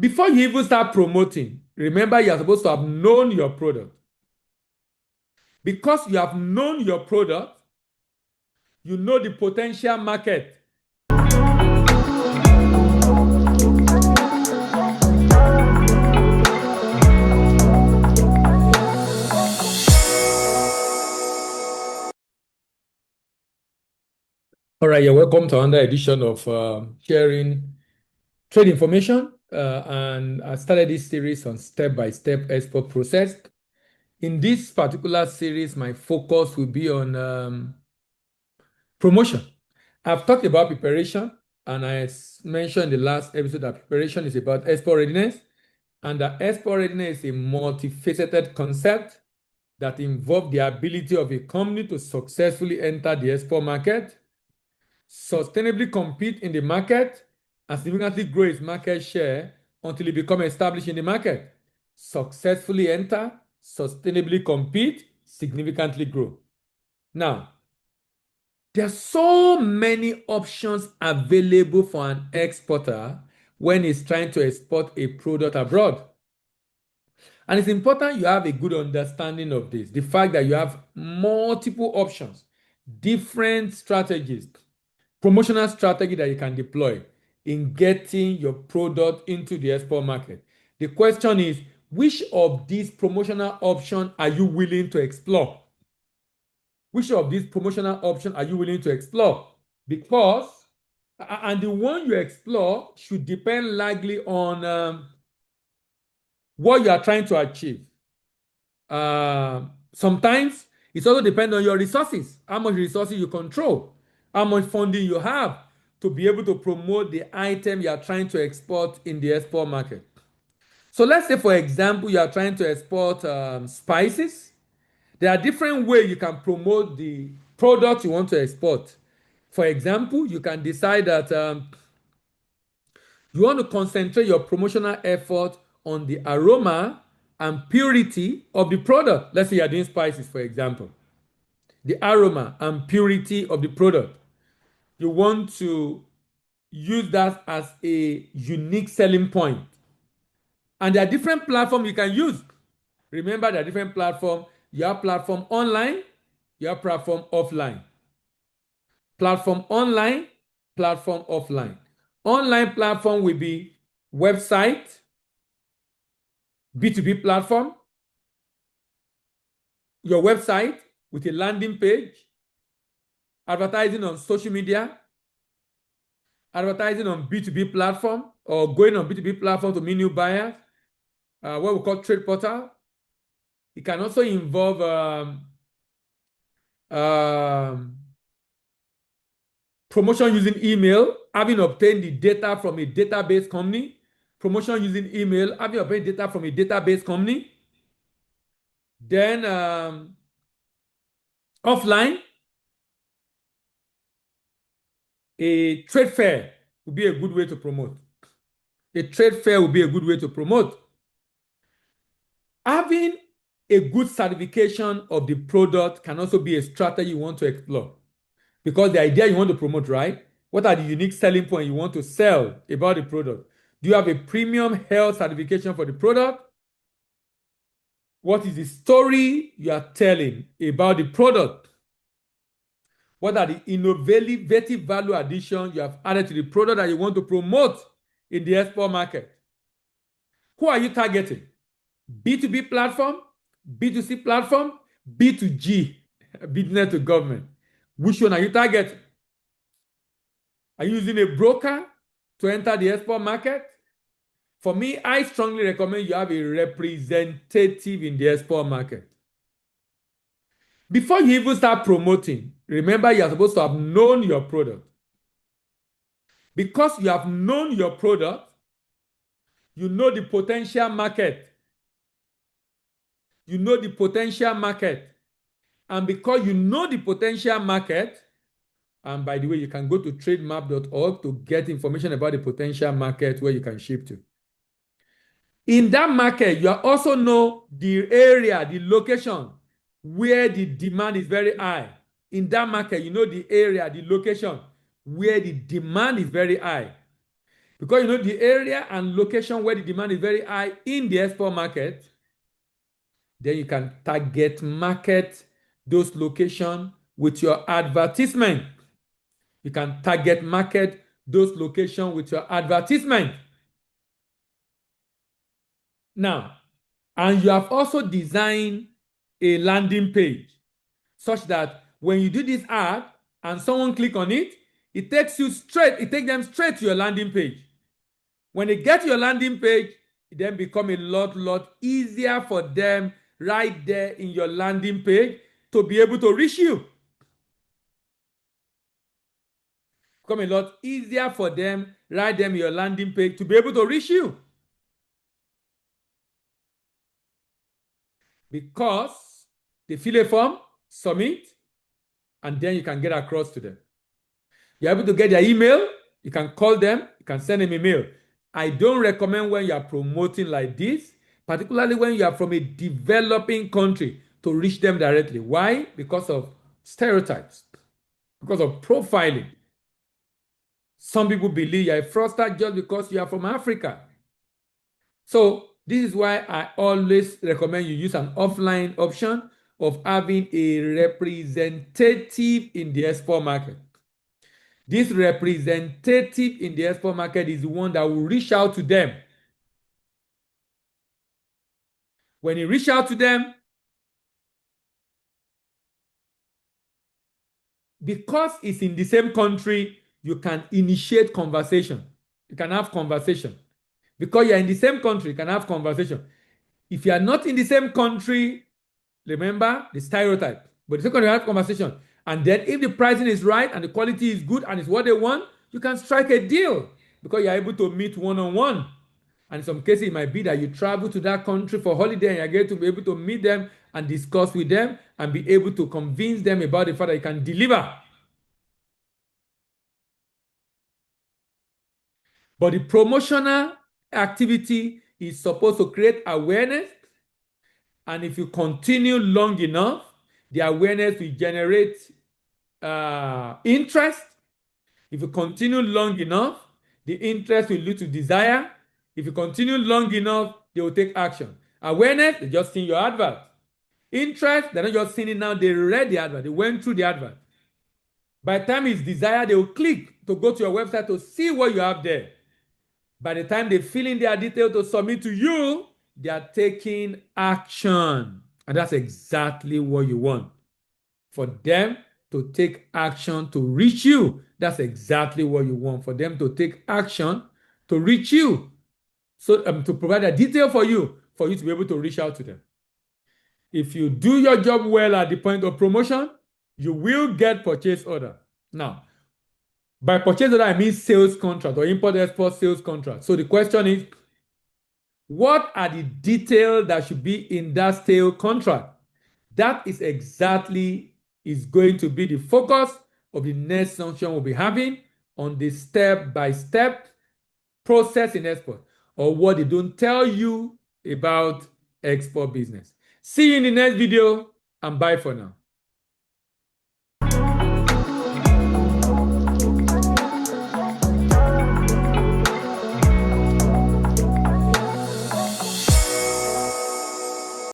Before you even start promoting, remember you're supposed to have known your product. Because you have known your product, you know the potential market. All right, you're welcome to another edition of sharing trade information. And I started this series on step-by-step export process. In this particular series, my focus will be on promotion. I've talked about preparation, and I mentioned in the last episode that preparation is about export readiness, and that export readiness is a multifaceted concept that involves the ability of a company to successfully enter the export market, sustainably compete in the market, and significantly grow its market share until it becomes established in the market. Successfully enter, sustainably compete, significantly grow. Now, there are so many options available for an exporter when he's trying to export a product abroad. And it's important you have a good understanding of this. The fact that you have multiple options, different strategies, promotional strategy that you can deploy in getting your product into the export market. The question is, which of these promotional options are you willing to explore? Which of these promotional options are you willing to explore? Because, and the one you explore should depend largely on what you are trying to achieve. Sometimes it also depends on your resources, how much resources you control, how much funding you have to be able to promote the item you are trying to export in the export market. So let's say, for example, you are trying to export spices. There are different ways you can promote the product you want to export. For example, you can decide that you want to concentrate your promotional effort on the aroma and purity of the product. Let's say you're doing spices, for example. The aroma and purity of the product. You want to use that as a unique selling point. And there are different platforms you can use. Remember, there are different platforms. You have platform online, you have platform offline. Platform online, platform offline. Online platform will be website, B2B platform, your website with a landing page, advertising on social media, advertising on B2B platform, or going on B2B platform to meet new buyers, what we call trade portal. It can also involve promotion using email, having obtained the data from a database company. Promotion using email, having obtained data from a database company. Then offline, a trade fair would be a good way to promote. A trade fair would be a good way to promote. Having a good certification of the product can also be a strategy you want to explore. Because the idea you want to promote, right? What are the unique selling points you want to sell about the product? Do you have a premium health certification for the product? What is the story you are telling about the product? What are the innovative value additions you have added to the product that you want to promote in the export market? Who are you targeting? B2B platform, B2C platform, B2G, business to government. Which one are you targeting? Are you using a broker to enter the export market? For me, I strongly recommend you have a representative in the export market. Before you even start promoting, remember you are supposed to have known your product. Because you have known your product, you know the potential market. You know the potential market. And because you know the potential market, and by the way, you can go to trademap.org to get information about the potential market where you can ship to. In that market, you also know the area, the location where the demand is very high. In that market, you know the area, the location where the demand is very high. Because you know the area and location where the demand is very high in the export market, then you can target market those locations with your advertisement. You can target market those locations with your advertisement. Now, and you have also designed a landing page such that when you do this ad and someone click on it, it takes them straight to your landing page. When they get to your landing page, it then become a lot easier for them right there in your landing page to be able to reach you. Become a lot easier for them right there in your landing page to be able to reach you. Because they fill a form, submit, and then you can get across to them. You're able to get their email, you can call them, you can send them a mail. I don't recommend when you are promoting like this, particularly when you are from a developing country, to reach them directly. Why? Because of stereotypes, because of profiling. Some people believe you're a fraudster just because you are from Africa. So this is why I always recommend you use an offline option of having a representative in the export market. This representative in the export market is the one that will reach out to them. When you reach out to them, because it's in the same country, you can initiate conversation. You can have conversation. Because you're in the same country, you can have conversation. If you are not in the same country, remember the stereotype. But the second you have conversation. And then if the pricing is right and the quality is good and it's what they want, you can strike a deal because you're able to meet one-on-one. And in some cases, it might be that you travel to that country for holiday and you're going to be able to meet them and discuss with them and be able to convince them about the fact that you can deliver. But the promotional activity is supposed to create awareness. And if you continue long enough, the awareness will generate interest. If you continue long enough, the interest will lead to desire. If you continue long enough, they will take action. Awareness, they just seen your advert. Interest, they're not just seeing it now, they read the advert, they went through the advert. By the time it's desire, they will click to go to your website to see what you have there. By the time they fill in their details to submit to you, they are taking action. And that's exactly what you want. For them to take action to reach you. That's exactly what you want. For them to take action to reach you. So to provide a detail for you to be able to reach out to them. If you do your job well at the point of promotion, you will get purchase order. Now, by purchase order, I mean sales contract or import-export sales contract. So the question is, what are the details that should be in that sales contract? That is exactly is going to be the focus of the next section we'll be having on the step-by-step process in export, or what they don't tell you about export business. See you in the next video, and bye for now.